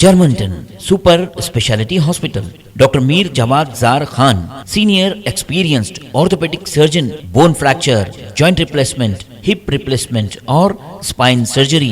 Germanton super speciality hospital, doctor Mir Jawad Jar Khan, senior experienced orthopaedic surgeon, bone fracture, joint replacement, hip replacement और spine surgery.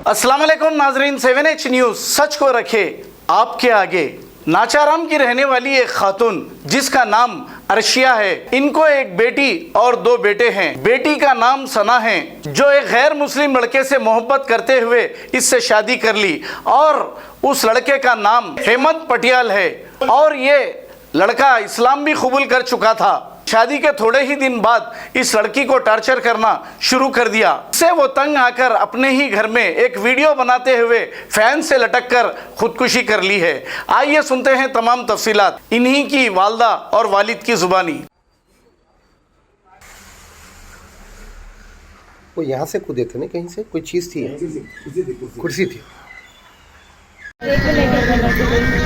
अस्सलाम वालेकुम नाजरीन, 7H news सच को रखे आपके आगे। नाचाराम की रहने वाली एक खातून जिसका नाम अर्शिया है, इनको एक बेटी और दो बेटे हैं। बेटी का नाम सना है, जो एक गैर मुस्लिम लड़के से मोहब्बत करते हुए इससे शादी कर ली और उस लड़के का नाम हेमंत पटियाल है और ये लड़का इस्लाम भी कबूल कर चुका था। शादी के थोड़े ही दिन बाद इस लड़की को टॉर्चर करना शुरू कर दिया। इससे वो तंग आकर अपने ही घर में एक वीडियो बनाते हुए फैन से लटक कर खुदकुशी कर ली है। आइए सुनते हैं तमाम तफसीलात इन्हीं की वालदा और वालिद की जुबानी। वो यहाँ से कूदे थे ना, कहीं से कोई चीज़ थी, कुर्सी थी।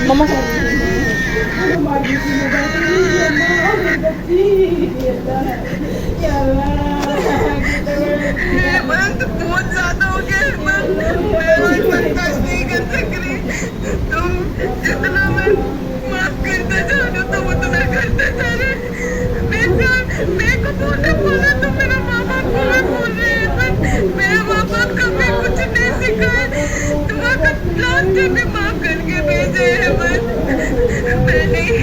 मम्मा बहुत ज्यादा हो गया मैं बर्दाश्त नहीं कर सक रही। तुम जितना मैं माफ करता जा रहा तो उतना करता जा रहे। मेरे को बोलना बोला तो मेरा माँ बाप को मैं बोल रही है, पर मेरे माँ बाप कभी कुछ नहीं सिखाए। तुम्हारा लास्ट में माफ करके भेजे है, बस मैं नहीं।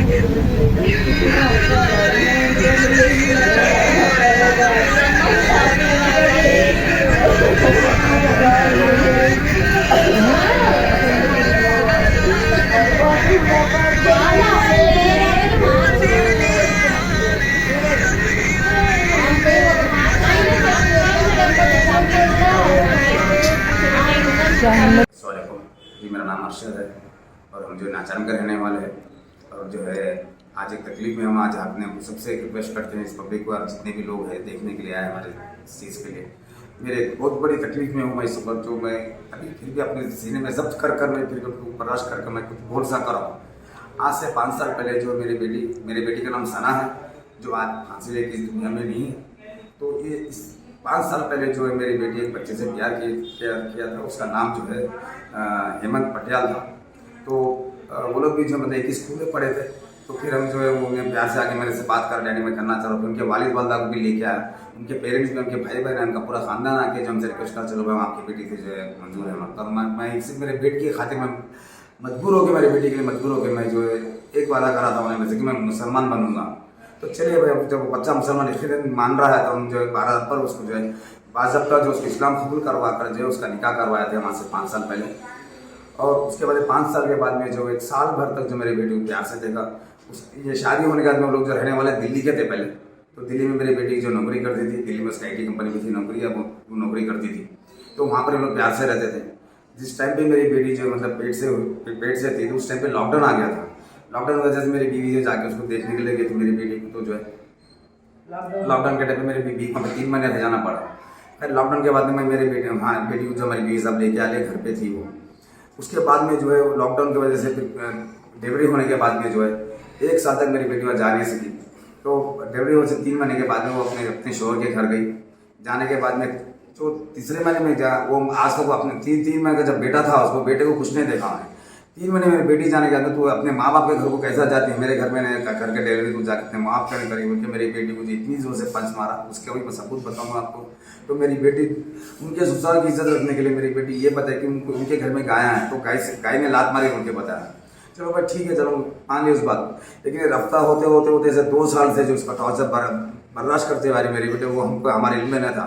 जी, मेरा नाम अरशद है और हम जो नाचाराम के रहने वाले हैं। और जो है आज एक तकलीफ में हम आज आपने सबसे रिक्वेस्ट करते हैं इस पब्लिक को, जितने भी लोग हैं देखने के लिए आए हमारे इस चीज़ के लिए। मेरे बहुत बड़ी तकलीफ में हूँ मैं इस वक्त, जो मैं अभी फिर भी अपने सीने में जब्त कर मैं फिर बर्दाश्त करके मैं कुछ बोल सा कर रहा हूँ। आज से 5 साल पहले जो मेरी बेटी का नाम सना है, जो आज फांसी लेके इस दुनिया में नहीं है। तो ये इस 5 साल पहले जो है मेरी बेटी एक बच्चे से प्यार किया था, उसका नाम जो है हेमंत पटियाल था। तो वो लोग भी जो मतलब एक स्कूल में पढ़े थे। तो फिर हम जो है वो उन्हें प्यार से आके मेरे से बात कर, डैडी मैं करना चाह रहा हूँ। उनके वालिद वालदा को भी लेके आया, उनके पेरेंट्स भी, उनके भाई बहन, उनका पूरा खानदान आके जो हमसे रिक्वेस्ट कर, चलो भाई आपकी बेटी से जो है मंजूर है। मतलब मैं इससे मेरे बेटी की खातिर मैं मजबूर होकर, मेरी बेटी के लिए मजबूर होकर मैं जो है एक वादा करा था उन्हें जैसे कि मैं मुसलमान बनूंगा। तो चलिए भाई, जब बच्चा मुसलमान इसलिए मान रहा है तो हम जो है 12 पर उसको जो है बाज़ाब्ता जो उसको इस्लाम कबूल करवा कर जो है उसका निकाह करवाया था वहाँ से 5 साल पहले। और उसके बाद 5 साल के बाद में जो 1 साल भर तक जो मेरी बेटी को प्यार से देखा। ये शादी होने के बाद में लोग जो रहने वाले दिल्ली के थे पहले, तो दिल्ली में मेरी बेटी जो नौकरी करती थी, दिल्ली में उसकी IT कंपनी में थी नौकरी, अब वो नौकरी करती थी। तो वहाँ पर हम लोग प्यार से रहते थे। जिस टाइम पे मेरी बेटी जो मतलब पेट से थी, तो उस टाइम पे लॉकडाउन आ गया था। लॉकडाउन की वजह से मेरी बीवी जो जाके उसको देखने के लिए गई थी मेरी बेटी को, तो जो है लॉकडाउन के टाइम पे मेरी बीवी को 3 महीने रह जाना पड़ा। फिर लॉकडाउन के बाद में मेरे बेटी को जो मेरी बीवी सब लेके आ घर पे थी वो। उसके बाद में जो है लॉकडाउन की वजह से डिलीवरी होने के बाद में जो है 1 साल तक मेरी बेटी वहाँ जा नहीं सकी। तो डिलीवरी होने से 3 महीने के बाद में वो अपने शोहर के घर गई। जाने के बाद में जो तीसरे महीने में वो आज तक वो अपने 3 महीने का जब बेटा था उसको बेटे को कुछ नहीं देखा मैं। 3 महीने मेरी बेटी जाने के बाद तो अपने माँ बाप के घर को कैसा जाती है, मेरे घर में करके डिलीवरी को जाकर अपने माँ बाप करने करी उनके मेरी बेटी को इतनी जोर से पंच मारा, उसके वही मैं सबूत बताऊँगा आपको। तो मेरी बेटी उनके ससुराल की इज्जत रखने के लिए मेरी बेटी ये बताए कि उनके घर में गाय हैं, तो गाय ने लात मारी उनके बताया। चलो भाई ठीक है, चलो मान ली उस बात। लेकिन रफ्ता होते होते ऐसे 2 साल से जो उसका टॉर्चर बर्दाश्त करते हुए मेरी बेटे, वो हमको हमारे इल्म में न था।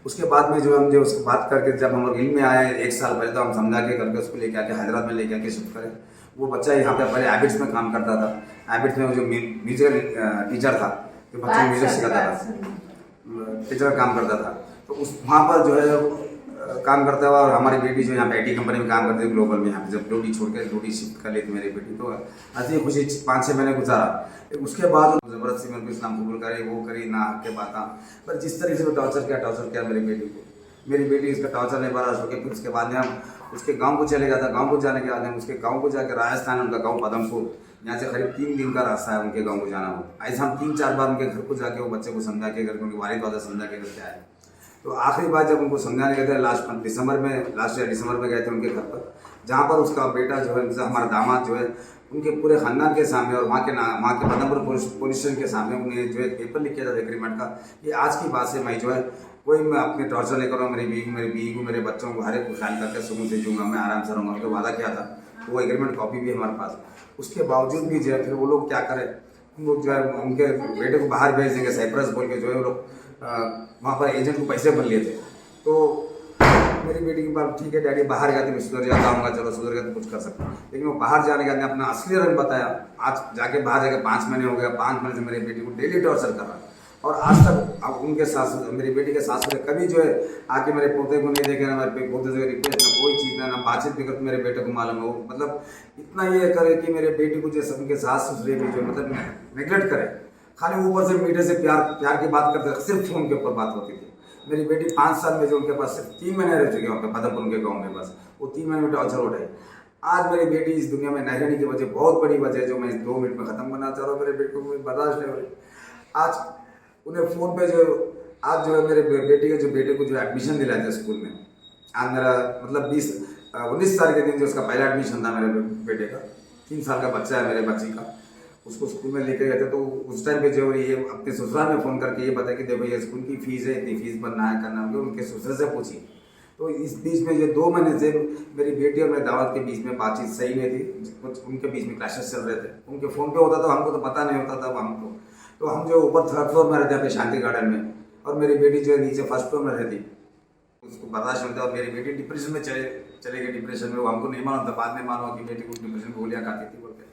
उसके बाद में जो हम जो उसकी बात करके जब हम लोग इल्म में आए 1 साल पहले, तो हम समझा के करके उसको लेके आके हैदराबाद में लेके आके शिफ्ट करें। वो बच्चा यहाँ पे पहले हैबिट्स में काम करता था। हैबिट्स में वो जो म्यूजिकल टीचर था, जो बच्चों को म्यूजिक सिखाता था, टीचर का काम करता था। तो उस वहाँ पर जो है काम करता हुआ, और हमारी बेटी जो यहाँ पे IT कंपनी में काम करती है ग्लोबल में, यहाँ पे जब ड्यूटी छोड़ के ड्यूटी शिफ्ट कर ली थी मेरी बेटी, तो हंसी खुशी 5-6 महीने गुजारा। उसके बाद ज़बरदस्ती मेरे को इस्लाम कबूल करे, वो करी ना के बात। पर जिस तरीके से टॉर्चर किया मेरी बेटी को, मेरी बेटी इसका टॉर्चर नहीं बर्दाश्त होकर फिर उसके बाद में हम उसके गांव को चले गया था। गांव को जाने के बाद हम उसके गांव को जाकर, राजस्थान उनका गांव पदमपुर, यहाँ से करीब 3 दिन का रास्ता है उनके गांव को जाना हो। ऐसे हम 3-4 बार उनके घर को जाके वो बच्चे को समझा के, घर के उनके वालिद वादा समझा के घर से आए। तो आखिरी बार जब उनको समझाने गए थे लास्ट दिसंबर में गए थे उनके घर पर, जहाँ पर उसका बेटा जो है हमारा दामाद जो है उनके पूरे खानदान के सामने और वहाँ के बदमपुर पुलिस स्टेशन के सामने उन्हें जो है पेपर लिख किया था एग्रीमेंट का कि आज की बात से मैं जो है कोई मैं अपने टॉर्चर नहीं करूँगा, मेरी बीवी को मेरे बच्चों को हर एक को ख्याल करके सुकून से जीऊँगा, मैं आराम से रहूँगा, उनको वादा किया था। तो वो एग्रीमेंट कॉपी भी है हमारे पास। उसके बावजूद भी जो है फिर वो लोग क्या करें, उन लोग जो है उनके बेटे को बाहर भेज देंगे साइप्रस बोल के, जो है वो लोग वहाँ पर एजेंट को पैसे भर लिए थे। तो मेरी बेटी की बात ठीक है डैडी बाहर गया तो मैं सुधर जाता हूँ, चलो सुधर गया तो कुछ कर सकता हूँ, लेकिन वो बाहर जाने के बाद अपना असली रंग बताया। आज जाके बाहर जाके 5 महीने हो गया, 5 महीने से मेरी बेटी को डेली टॉर्चर कर रहा है। और आज तक अब उनके सास मेरी बेटी के सास कभी जो है आके मेरे पोते को नहीं देखे, ना मेरे पोते से रिक्वेस्ट, ना कोई चीज़, ना बातचीत भी करते मेरे बेटे को मालूम है। वो मतलब इतना ये करे कि मेरे बेटी को जैसे उनके सास ससुरे भी जो मतलब नेगलेक्ट करे, खाली ऊपर से मीडिया से प्यार की बात करते, सिर्फ फोन के ऊपर बात होती थी। मेरी बेटी 5 साल में जो उनके पास सिर्फ 3 महीने रह चुके वहाँ पे पदमपुर उनके गाँव में, बस वो 3 महीने में टॉर्चर उठाई। आज मेरी बेटी इस दुनिया में नहीं रहने की वजह बहुत बड़ी वजह है, जो मैं 2 मिनट में ख़त्म करना चाह रहा हूँ। मेरे बेटे को बर्दाश्त नहीं हो रही। आज उन्हें फ़ोन पे जो आज जो है मेरे बेटे को जो एडमिशन दिलाया था स्कूल में, आज मेरा मतलब 19 तारीख के दिन जो उसका पहला एडमिशन था मेरे बेटे का, 3 साल का बच्चा है मेरे बच्ची का, उसको स्कूल में लेके गए थे। तो उस टाइम पे जो ये अपने ससुराल में फ़ोन करके ये बताया कि देखो ये स्कूल की फ़ीस है, इतनी फ़ीस बनना है करना है, उनके ससुर से पूछी। तो इस बीच में ये 2 महीने से मेरी बेटी और मेरे दावत के बीच में बातचीत सही नहीं थी, कुछ उनके बीच में क्लैशेस चल रहे थे। उनके फ़ोन पे होता तो हमको तो पता नहीं होता था हमको। तो हम जो ऊपर 3rd फ्लोर में रहते हैं अपने शांति गार्डन में, और मेरी बेटी जो है नीचे 1st फ्लोर में रहती, उसको बर्दाश्त नहीं होता। और मेरी बेटी डिप्रेशन में चले गई, डिप्रेशन में। वो हमको नहीं मालूम था, बाद में मालूम कि बेटी को डिप्रेशन गोलियाँ खाती थी बोलते।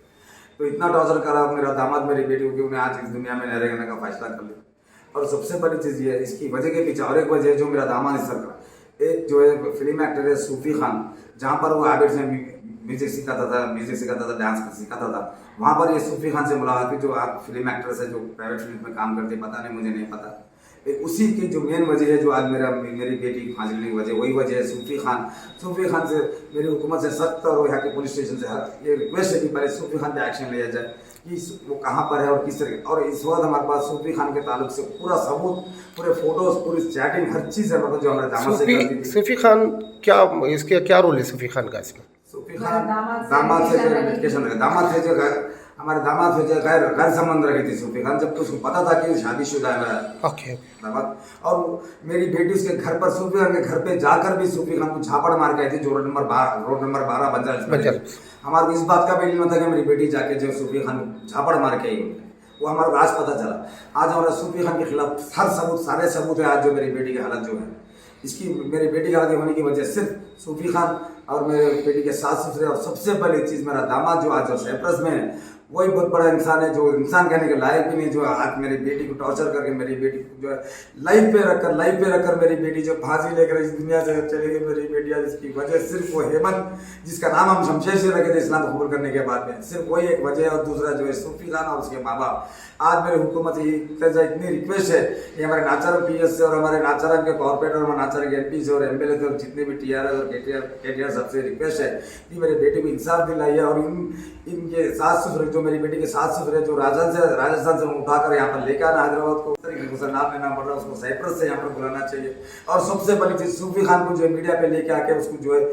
तो इतना टॉर्चर करा मेरा दामाद मेरी बेटी को कि उन्हें आज इस दुनिया में न रहने का फैसला कर लिया। और सबसे बड़ी चीज़ ये है, इसकी वजह के पीछे और एक वजह है जो मेरा दामाद इस तरह एक जो है फिल्म एक्टर है सूफी खान, जहाँ पर वो आबिद से म्यूजिक सिखाता था, डांस सिखाता था। वहाँ पर ये सूफी खान से मुलाकात हुई, जो आप फिल्म एक्ट्रेस है, जो प्राइवेट फिल्म में काम करते, पता नहीं, मुझे नहीं पता। उसी की जो मेन वजह है जो आज मेरी बेटी फांसी की वजह, वही वजह है सूफी खान से मेरी हुकूमत से सख्त और यहाँ के पुलिस स्टेशन से ये रिक्वेस्ट है कि पहले सूफी खान पे एक्शन लिया जाए कि वो कहाँ पर है और किस तरह। और इस वक्त हमारे पास सूफी खान के ताल्लुक से पूरा सबूत, पूरे फोटोज, पूरी चैटिंग, हर चीज़ है, मतलब जो हमारे दामाद से करती थी। सूफी खान क्या, इसके क्या रोल है सूफी खान का इसमें? सूफी खान दामाद से दामाद थे जो हमारे दामाद से जो गैर संबंध रखी थी सूफी खान, जब तो उसको पता था कि शादीशुदा है मेरा दामाद। और मेरी बेटी उसके घर पर, सूफी खान के घर पे जाकर भी सूफी खान को झापड़ मार के आई थी, जो रोड नंबर 12 बंजार। हमारे इस बात का भी इल्म था कि मेरी बेटी जाके जो सूफी खान झापड़ मार के आई, वो हमारा आज पता चला। आज हमारा सूफी खान के खिलाफ सारे सबूत है। आज जो मेरी बेटी की हालत जो है, इसकी मेरी बेटी की हालत होने की वजह सिर्फ सूफी खान और मेरे बेटी के सास ससुरे, और सबसे पहली चीज़ मेरा दामाद जो आज जो साइप्रस में है, वही बहुत बड़ा इंसान है, जो इंसान कहने के लायक भी नहीं, जो आज मेरी बेटी को टॉर्चर करके मेरी बेटी को जो है लाइफ पे रखकर मेरी बेटी जो फांसी लेकर इस दुनिया से चली गई। मेरी बेटी आज इसकी वजह सिर्फ वो हेमंत, जिसका नाम हम शमशेर से रखे थे इस्लाम कबूल करने के बाद में, सिर्फ वही एक वजह है। और दूसरा जो है सूफी खान और उसके माँ बाप। आज मेरी हुकूमत इतनी रिक्वेस्ट है कि हमारे नाचारम PS से और हमारे नाचारम के कॉर्पोरेटर, हमारे नाचारम के MP से और MLA से और जितने भी TRS और KTR सबसे रिक्वेस्ट है कि मेरी बेटी को इंसाफ दिलाइए। और इनके सास ससुर, जो मेरी बेटी के सास ससुर है, जो राजस्थान से उठाकर यहाँ पर लेकर आना हैदराबाद को, तरीके से नाम लेना पड़ रहा है, उसको साइप्रस से यहाँ पर बुलाना चाहिए। और सबसे बड़ी चीज़ सूफी खान को जो मीडिया पे लेके आके उसको जो है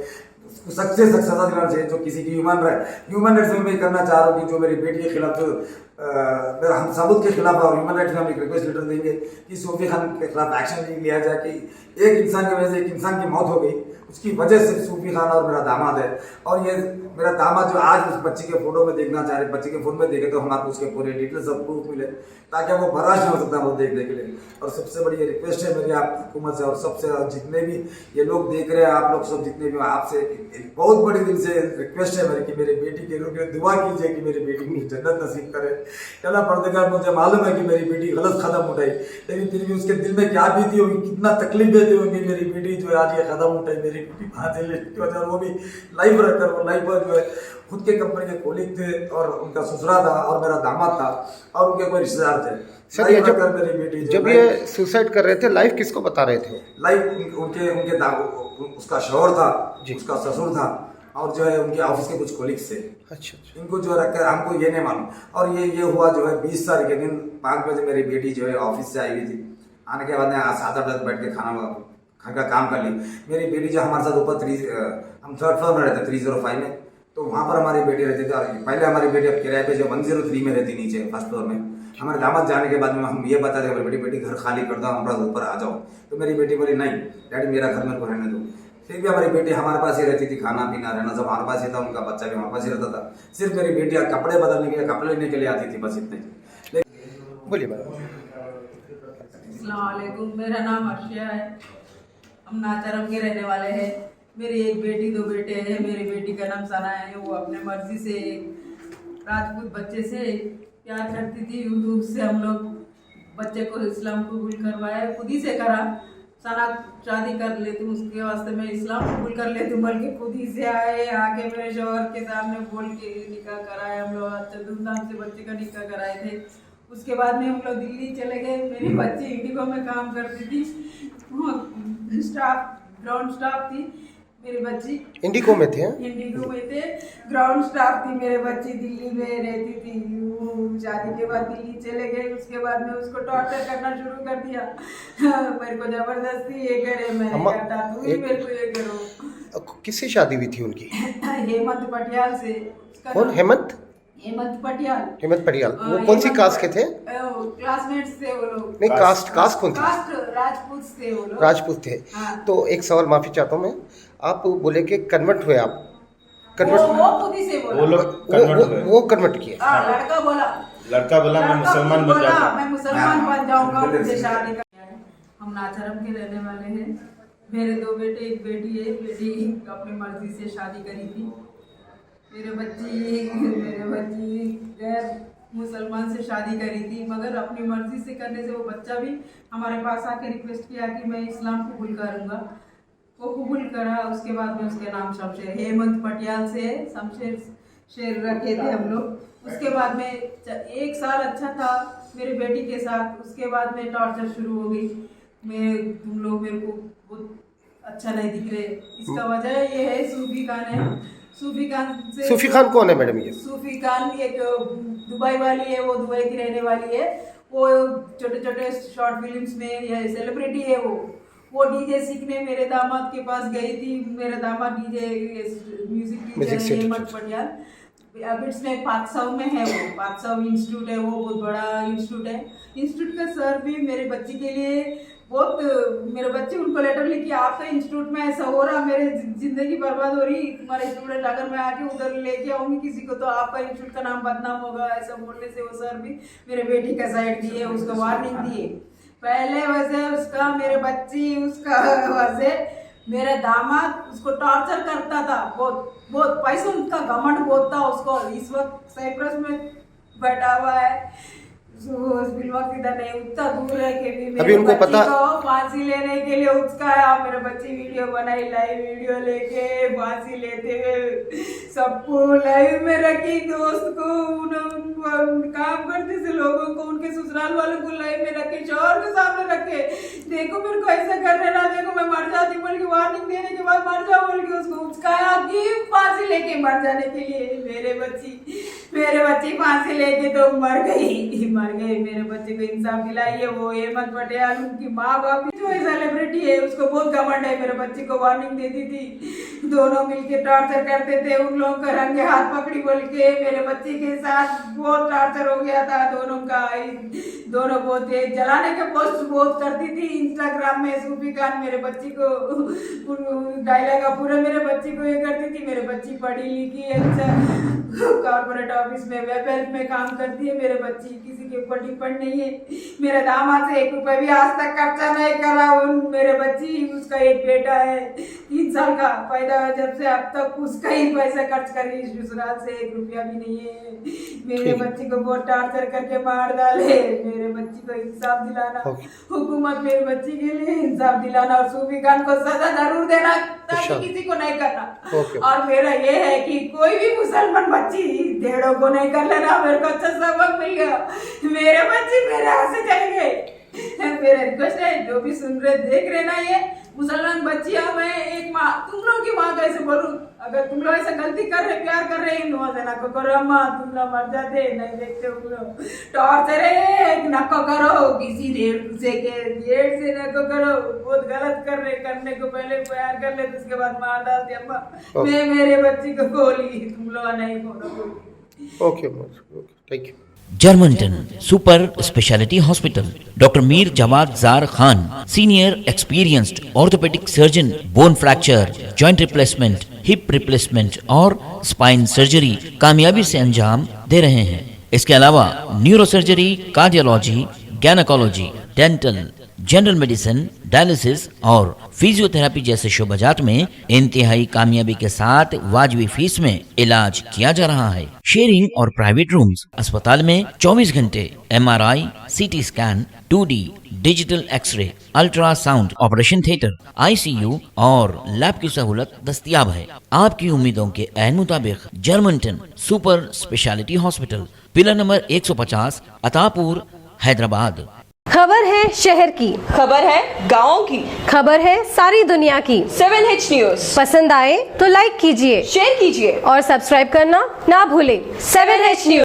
सख्त से सख्त सजा दिलाना चाहिए, जो किसी की ह्यूमन राइट्स में मैं करना चाह रहा हूँ कि जो मेरी बेटी के खिलाफ जो हम सबूत के खिलाफ और ह्यूमन राइट्स में हम एक रिक्वेस्ट लेटर देंगे कि सूफी खान के खिलाफ एक्शन लिया जाए कि एक इंसान की वजह से एक इंसान की मौत हो गई, उसकी वजह से सूफी खान और मेरा दामाद है। और ये मेरा दामाद जो आज उस बच्ची के फोटो में देखना चाह रहे, बच्ची के फोन में देखे तो हमारे उसके पूरे डिटेल्स और प्रूफ मिले, ताकि वो बर्दाश्त नहीं हो सकता वो देखने के लिए। और सबसे बड़ी ये रिक्वेस्ट है मेरी आप हुकूमत से, और सबसे जितने भी ये लोग देख रहे हैं, आप लोग सब जितने भी, आपसे एक बहुत बड़ी दिल से रिक्वेस्ट है मेरी कि मेरी बेटी के रूप में दुआ कीजिए कि मेरी बेटी को जन्नत नसीब करे। चला परदेगार, मुझे मालूम है कि मेरी बेटी गलत कदम उठाई, लेकिन फिर भी उसके दिल में क्या बीती होगी, कितना तकलीफ देती होगी मेरी बेटी जो आज ये कदम उठाई, मेरी बेटी फांसी लेने की वजह, वो भी लाइव रखकर, वो लाइव जो है खुद के कंपनी के कोलिग थे और उनका ससुरा था और मेरा दामाद था और उनके कोई रिश्तेदार थे। सर ये जब ये सुसाइड कर रहे थे, लाइव किसको बता रहे थे? लाइव उनके उसका शौहर था, उसका ससुर था और जो है उनके ऑफिस के कुछ कोलिग्स थे। अच्छा। इनको जो रखकर हमको ये नहीं मालूम। और ये हुआ जो है 20 तारीख के दिन 5 बजे मेरी बेटी जो है ऑफिस से आई हुई थी। आने के बाद में 7-8 बजे बैठ के खाना घर का काम कर ली। मेरी बेटी जो हमारे साथ ऊपर हम 3rd फ्लोर में रहते 305 में, तो वहाँ पर हमारी बेटी रहती थी। और पहले हमारी बेटी अब किराए पे जो 103 में रहती नीचे 1st फ्लोर में। हमारे दामाद जाने के बाद में हम ये बता दें मेरी बेटी घर खाली कर दो, हमारा ऊपर आ जाओ। तो मेरी बेटी बोली नहीं डैडी मेरा घर मेरे को रहने दो। फिर भी हमारी बेटी हमारे पास ही रहती थी, खाना पीना रहना सब हमारे पास ही था, उनका बच्चा भी हमारे पास ही रहता था। सिर्फ मेरी बेटी कपड़े बदलने के लिए कपड़े लेने के लिए आती थी, बस इतने। बोलिए मैडम। अस्सलाम वालेकुम, मेरा नाम अर्शिया है। हम नाचारम के रहने वाले हैं। मेरी एक बेटी 2 बेटे हैं। मेरी बेटी का नाम सना है। वो अपने मर्जी से राजपूत बच्चे से प्यार करती थी। उससे हम लोग बच्चे को इस्लाम कबूल करवाया, खुद ही से करा। सना शादी कर लेती हूँ उसके वास्ते मैं इस्लाम कबूल कर लेती हूँ, बल्कि खुद ही से आए आके मेरे शौहर के सामने बोल के निकाह कराए। हम लोग अच्छा धूमधाम से बच्चे का निकाह कराए थे। उसके बाद में हम लोग दिल्ली चले गए। मेरी बच्ची इंडिगो में काम करती थी, ग्राउंड स्टाफ थी। मेरी बच्ची इंडिगो में थे? इंडिगो में थे, ग्राउंड स्टाफ थी। मेरी बच्ची दिल्ली में रहती थी। वो शादी के बाद दिल्ली चले गए। उसके बाद में उसको टॉर्चर करना शुरू कर दिया। मेरे को जबरदस्ती ये करे, मैं करता तू ही मेरे को ये करो। किससे शादी हुई थी उनकी? हेमंत पटियाल से। कौन? हेमंत पटियाल। हेमंत पटियाल। वो कौन सी कास्ट के थे? क्लासमेट्स थे वो लोग। नहीं, कास्ट कौन थी? राजपूत थे वो लोग। राजपूत थे। हाँ। तो एक सवाल माफी चाहता हूँ मैं, आप बोले कि कन्वर्ट हुए आप? वो खुद ही से बोला। वो लोग कन्वर्ट हुए। वो कन्वर्ट किए? लड़का बोला मैं मुसलमान बन जाऊंगा। मैं मुसलमान बन जाऊंगा, मुझे शादी करनी है। हम नाचारम के रहने वाले हैं। मेरे 2 बेटे 1 बेटी है। बेटी अपनी मर्जी से शादी करी थी। मेरे बच्ची गैर मुसलमान से शादी करी थी, मगर अपनी मर्जी से करने से वो बच्चा भी हमारे पास आके रिक्वेस्ट किया कि मैं इस्लाम कबूल करूँगा। वो कबूल करा। उसके बाद में उसके नाम शमशेर, हेमंत पटियाल से शमशेर शेर रखे थे हम लोग। उसके बाद में 1 साल अच्छा था मेरी बेटी के साथ। उसके बाद में टॉर्चर शुरू हो गई। तुम लोग मेरे को बहुत अच्छा नहीं दिख रहे। इसका वजह ये है सूफी खान है। सूफी खान कौन है मैडम? ये सूफी खान एक दुबई वाली है। वो दुबई की रहने वाली है। वो छोटे छोटे शॉर्ट फिल्म्स में ये सेलिब्रिटी है। वो डीजे सीखने मेरे दामाद के पास गई थी। मेरा दामाद डीजे म्यूजिक टीचर है हेमंत पटियाल। बिट्स में 500 में है। वो 500 इंस्टीट्यूट है। वो बहुत बड़ा इंस्टीट्यूट है। इंस्टीट्यूट का सर भी मेरे बच्ची के लिए बहुत, मेरे बच्चे उनको लेटर लिखी आपका इंस्टीट्यूट में ऐसा हो रहा, मेरे जिंदगी बर्बाद हो रही, तुम्हारे स्टूडेंट अगर मैं आके उधर लेके आऊंगी किसी को तो आपका इंस्टीट्यूट का नाम बदनाम होगा। ऐसा बोलने से वो सर भी मेरे बेटी का साइड दिए, उसको वार्निंग दिए। पहले वजह उसका मेरे बच्ची उसका वजह मेरा दामाद उसको टॉर्चर करता था। बहुत पैसों का घमंड बहुत था उसको। इस वक्त साइप्रस में बैठा हुआ है। इधर नहीं, उतना दूर है कि भी अभी उनको पता फांसी लेने के लिए उसका मेरे बच्ची वीडियो बनाई, लाइव वीडियो लेके फांसी लेते हुए सबको लाइव में रखी। दोस्त को काम करते थे लोगों को, उनके ससुराल वालों को लाइव में रखे, शौहर के सामने रखे। देखो मेरे को ऐसा कर रहे ना, देखो मैं मर जाती बोल के वार्निंग देने के बाद मर जाओ बोल के उसको उचकाया कि फांसी लेके मर जाने के लिए। मेरे बच्ची फांसी लेके तो मर गई। मेरे बच्चे को इंसाफ दिलाइए। वो हेमंत पटियाल उनकी माँ बाप जो सेलिब्रिटी है उसको बहुत घमंड है। मेरे बच्चे को वार्निंग देती थी। दोनों मिलके टॉर्चर करते थे। उन लोगों का रंगे हाथ पकड़ी बोल के मेरे बच्चे के साथ बहुत टॉर्चर हो गया था दोनों का। दोनों बहुत जलाने के पोस्ट बहुत करती थी इंस्टाग्राम में। सूफी खान मेरे बच्ची को डायलॉग पूरा मेरे बच्ची को ये करती थी। मेरे बच्ची पढ़ी लिखी अच्छा कॉर्पोरेट ऑफिस में वेब हेल्प में काम करती है। मेरे बच्ची किसी के ऊपर डिपेंड नहीं है। मेरे दामाद से 1 रुपए भी आज तक खर्चा नहीं करा। मेरे बच्ची उसका एक बेटा है 3 साल का, पैदा जब से अब तक उसका ही पैसा खर्च करी। ससुराल से 1 रुपया भी नहीं है। मेरे बच्ची को बहुत टॉर्चर करके मार डाले। मेरे बच्ची को इंसाफ दिलाना, हुकूमत मेरे बच्ची के लिए इंसाफ दिलाना और सूफी खान को सजा जरूर देना ताकि किसी को नहीं करना। और मेरा ये है कि कोई भी मुसलमान बच्ची ढेड़ों को नहीं कर लेना। मेरे को अच्छा सबक मिल गया। मेरे बच्चे मेरे हाथ से चले गए। मेरा रिक्वेस्ट है जो भी सुन रहे देख रहे ना, ये मुसलमान बच्चियां, मैं एक माँ, तुम लोग की माँ कैसे बोलूं? अगर तुम लोग ऐसा गलती कर रहे, प्यार कर रहे हिंदुओं से, नको करो अम्मा, तुम लोग मर जाते, नहीं देखते तुम लोग। टॉर्चर है, नको करो, किसी डेढ़ से नको करो, बहुत गलत कर रहे, करने को पहले प्यार कर ले, उसके बाद मार डालते अम्मा। मैं मेरे बच्ची को बोली, तुम लोग नहीं बोलो। Okay thank you. Germanton super speciality hospital, doctor Mir Jamaat jar Khan, senior experienced orthopaedic surgeon, bone fracture, joint replacement, hip replacement और स्पाइन सर्जरी कामयाबी से अंजाम दे रहे हैं। इसके अलावा neuro surgery, cardiology, gynaecology, dental, general medicine, dialysis और फिजियोथेरेपी जैसे शोबाजात में इंतहाई कामयाबी के साथ वाजिबी फीस में इलाज किया जा रहा है। शेयरिंग और प्राइवेट रूम्स, अस्पताल में 24 घंटे MRI, CT scan, 2D digital x-ray, ultrasound, operation theatre, ICU और लैब की सहूलत दस्तयाब है। आपकी उम्मीदों के ऐन मुताबिक Germanten super speciality hospital, pillar number 150, Attapur, Hyderabad. खबर है शहर की, खबर है गाँव की, खबर है सारी दुनिया की। 7H न्यूज पसंद आए तो लाइक कीजिए, शेयर कीजिए और सब्सक्राइब करना ना भूलें। 7H news.